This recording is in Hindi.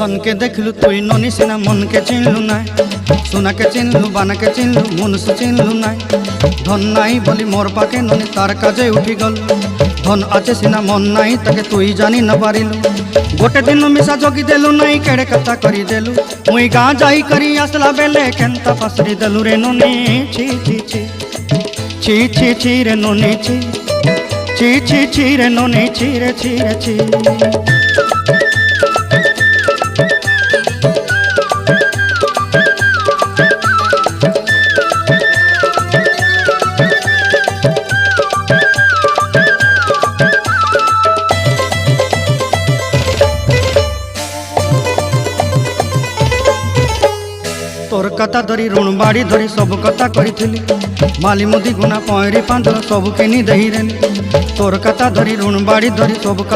सन के देखलु तुई ननी सिना मन के चिन्हलु ना सोना के चिन्हलु बाना के चिन्हलु मनुष्य चिन्हलु ना धन नाई बोली मोर पाके ननी तार काजे उठी गल धन आचे सिना मन नाई ताके तुई जानी न पारिलु गोटे दिन मिसा जगी देलु नाई केड़े कथा करी देलु मुई गाँ जाई करी आसला बेले केंता पासरी देलु रे ननी छी छी छी छी छी छी रे ननी छी छी छी छी रे ननी छी रे छी रे छी। तोर कथा धरी ऋण बाड़ी धरी सब कथा करी माली मुदी गुना पहरी पांद सब केनी दही रे तोर कथा धरी ऋण बाड़ी धरी सब